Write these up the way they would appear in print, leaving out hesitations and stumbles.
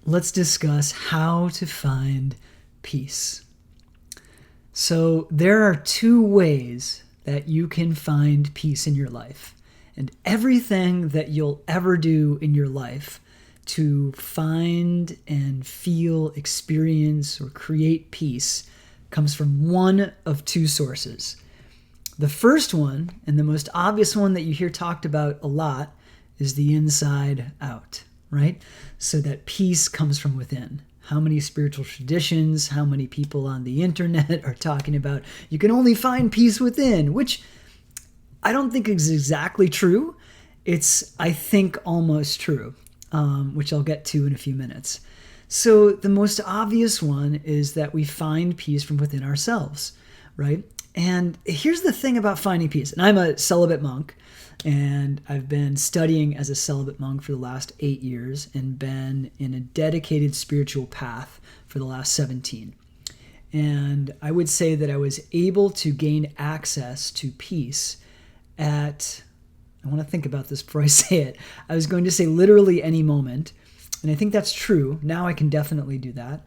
let's discuss how to find peace. So there are two ways that you can find peace in your life. And everything that you'll ever do in your life to find and feel, experience, or create peace comes from one of two sources. The first one, and the most obvious one that you hear talked about a lot, is the inside out, right? So that peace comes from within. How many spiritual traditions, how many people on the internet are talking about you can only find peace within, which I don't think is exactly true. It's, I think, almost true, which I'll get to in a few minutes. So the most obvious one is that we find peace from within ourselves, right? And here's the thing about finding peace. And I'm a celibate monk, and I've been studying as a celibate monk for the last 8 years and been in a dedicated spiritual path for the last 17. And I would say that I was able to gain access to peace at, I want to think about this before I say it. I was going to say literally any moment. And I think that's true. Now I can definitely do that.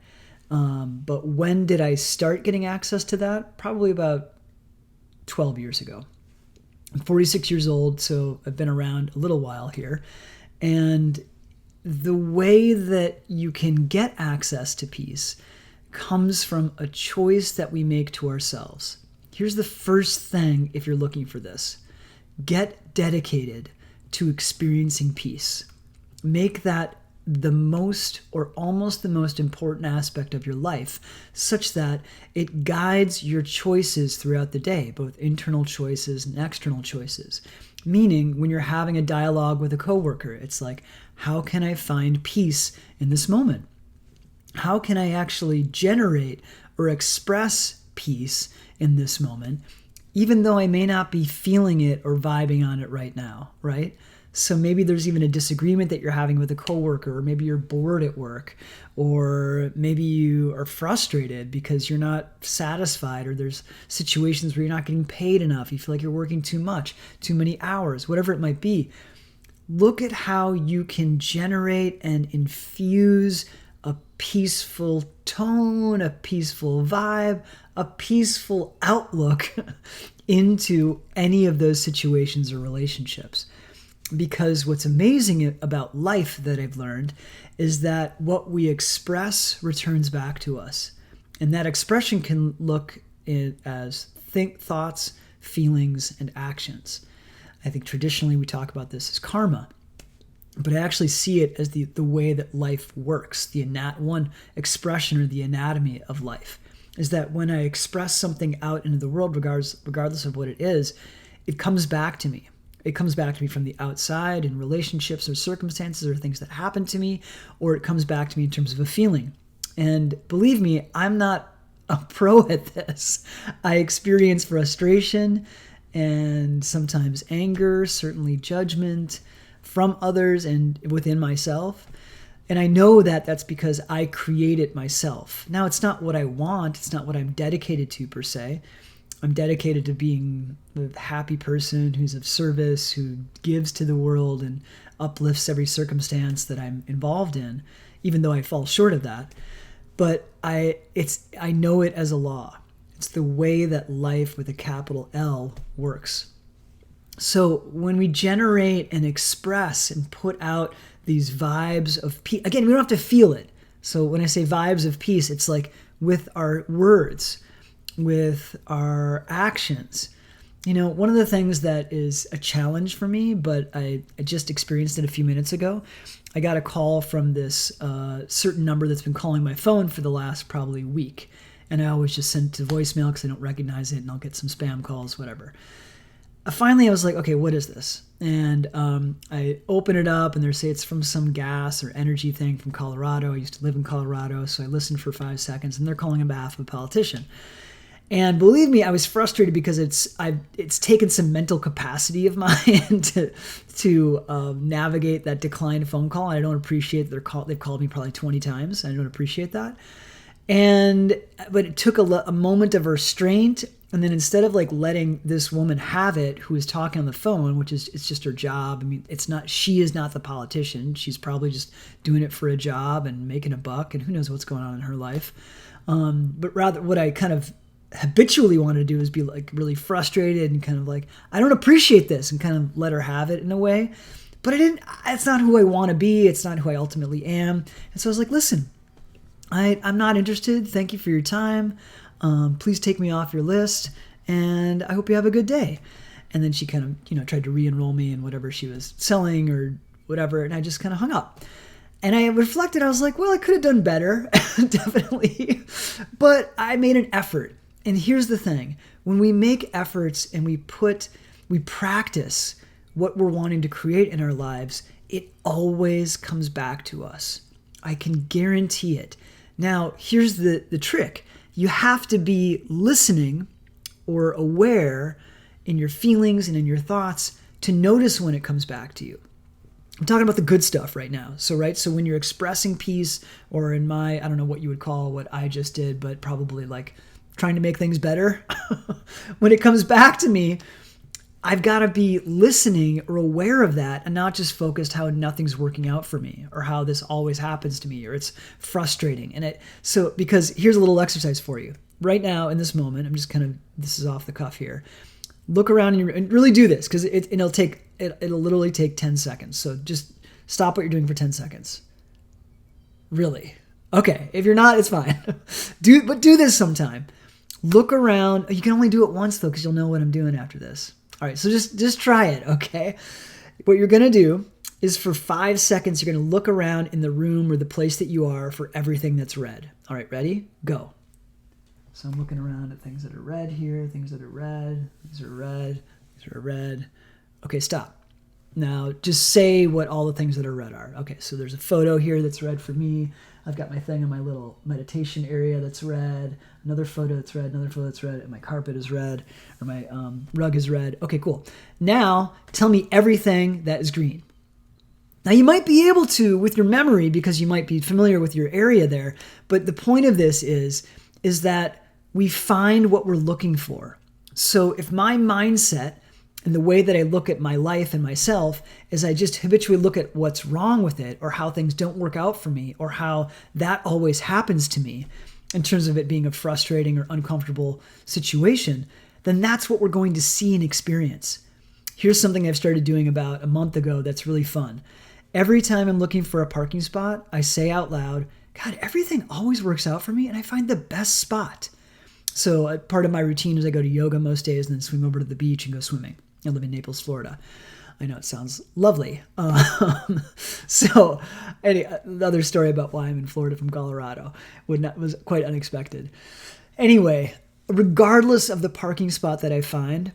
But when did I start getting access to that? Probably about 12 years ago. I'm 46 years old, so I've been around a little while here. And the way that you can get access to peace comes from a choice that we make to ourselves. Here's the first thing if you're looking for this. Get dedicated to experiencing peace. Make that the most or almost the most important aspect of your life, such that it guides your choices throughout the day, both internal choices and external choices. Meaning, when you're having a dialogue with a coworker, it's like, how can I find peace in this moment? How can I actually generate or express peace in this moment, even though I may not be feeling it or vibing on it right now, right? So maybe there's even a disagreement that you're having with a coworker, or maybe you're bored at work, or maybe you are frustrated because you're not satisfied, or there's situations where you're not getting paid enough. You feel like you're working too much, too many hours, whatever it might be. Look at how you can generate and infuse a peaceful tone, a peaceful vibe, a peaceful outlook into any of those situations or relationships. Because what's amazing about life that I've learned is that what we express returns back to us. And that expression can look as thoughts, feelings, and actions. I think traditionally we talk about this as karma. But I actually see it as the way that life works. One expression or the anatomy of life is that when I express something out into the world, regardless of what it is, it comes back to me. It comes back to me from the outside in relationships or circumstances or things that happen to me, or it comes back to me in terms of a feeling. And believe me, I'm not a pro at this. I experience frustration and sometimes anger, certainly judgment from others and within myself. And I know that that's because I create it myself. Now, it's not what I want. It's not what I'm dedicated to per se. I'm dedicated to being a happy person who's of service, who gives to the world and uplifts every circumstance that I'm involved in, even though I fall short of that. But I know it as a law. It's the way that life with a capital L works. So when we generate and express and put out these vibes of peace, again, we don't have to feel it. So when I say vibes of peace, it's like with our words, with our actions. You know, one of the things that is a challenge for me, but I just experienced it a few minutes ago, I got a call from this certain number that's been calling my phone for the last probably week. And I always just send it to voicemail because I don't recognize it, and I'll get some spam calls, whatever. Finally, I was like, okay, what is this? And I open it up, and they say it's from some gas or energy thing from Colorado. I used to live in Colorado, so I listened for 5 seconds, and they're calling on behalf of a politician. And believe me, I was frustrated because it's taken some mental capacity of mine to navigate that declined phone call. And I don't appreciate they've called me probably 20 times. I don't appreciate that. But it took a moment of restraint And then instead of like letting this woman have it who is talking on the phone, which is, it's just her job. I mean, she is not the politician. She's probably just doing it for a job and making a buck, and who knows what's going on in her life. But rather what I kind of habitually want to do is be like really frustrated and kind of like, I don't appreciate this, and kind of let her have it in a way. But it's not who I want to be. It's not who I ultimately am. And so I was like, listen, I'm not interested. Thank you for your time. Please take me off your list, and I hope you have a good day. And then she kind of, tried to re-enroll me in whatever she was selling or whatever, and I just kind of hung up. And I reflected, I was like, well, I could have done better, definitely, but I made an effort. And here's the thing, when we make efforts and we practice what we're wanting to create in our lives, it always comes back to us. I can guarantee it. Now, here's the trick. You have to be listening or aware in your feelings and in your thoughts to notice when it comes back to you. I'm talking about the good stuff right now. So when you're expressing peace, or in I don't know what you would call what I just did, but probably like trying to make things better. When it comes back to me, I've got to be listening or aware of that, and not just focused how nothing's working out for me, or how this always happens to me, or it's frustrating. Because here's a little exercise for you. Right now, in this moment, I'm just this is off the cuff here. Look around and really do this, because it'll literally take 10 seconds. So just stop what you're doing for 10 seconds. Really. Okay. If you're not, it's fine. But do this sometime. Look around. You can only do it once though, because you'll know what I'm doing after this. All right, so just try it, okay? What you're going to do is for 5 seconds, you're going to look around in the room or the place that you are for everything that's red. All right, ready? Go. So I'm looking around at things that are red here, things that are red, these are red, these are red. Okay, stop. Now just say what all the things that are red are. Okay, so there's a photo here that's red for me. I've got my thing in my little meditation area that's red, another photo that's red, another photo that's red, and my carpet is red, or my rug is red. Okay, cool. Now tell me everything that is green. Now you might be able to with your memory, because you might be familiar with your area there, but the point of this is that we find what we're looking for. So if my mindset and the way that I look at my life and myself is I just habitually look at what's wrong with it, or how things don't work out for me, or how that always happens to me in terms of it being a frustrating or uncomfortable situation, then that's what we're going to see and experience. Here's something I've started doing about a month ago that's really fun. Every time I'm looking for a parking spot, I say out loud, God, everything always works out for me, and I find the best spot. So part of my routine is I go to yoga most days and then swim over to the beach and go swimming. I live in Naples, Florida. I know it sounds lovely. So the other story about why I'm in Florida from Colorado was quite unexpected. Anyway, regardless of the parking spot that I find,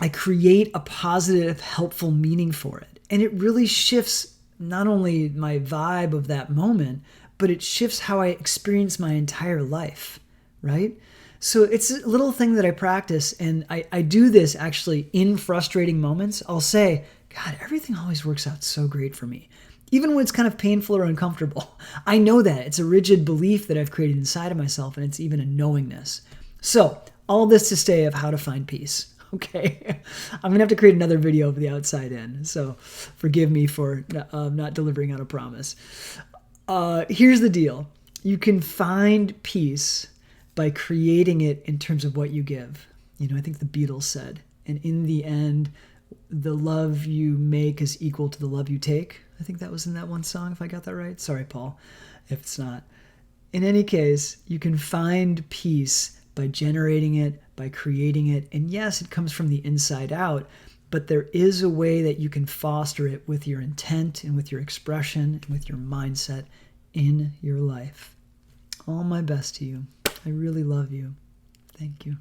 I create a positive, helpful meaning for it. And it really shifts not only my vibe of that moment, but it shifts how I experience my entire life, right? So it's a little thing that I practice, and I do this actually in frustrating moments. I'll say, God, everything always works out so great for me. Even when it's kind of painful or uncomfortable. I know that. It's a rigid belief that I've created inside of myself, and it's even a knowingness. So all this to say of how to find peace. Okay, I'm going to have to create another video of the outside in, so forgive me for not delivering on a promise. Here's the deal. You can find peace by creating it in terms of what you give. I think the Beatles said, and in the end, the love you make is equal to the love you take. I think that was in that one song, if I got that right. Sorry, Paul, if it's not. In any case, you can find peace by generating it, by creating it. And yes, it comes from the inside out, but there is a way that you can foster it with your intent and with your expression and with your mindset in your life. All my best to you. I really love you. Thank you.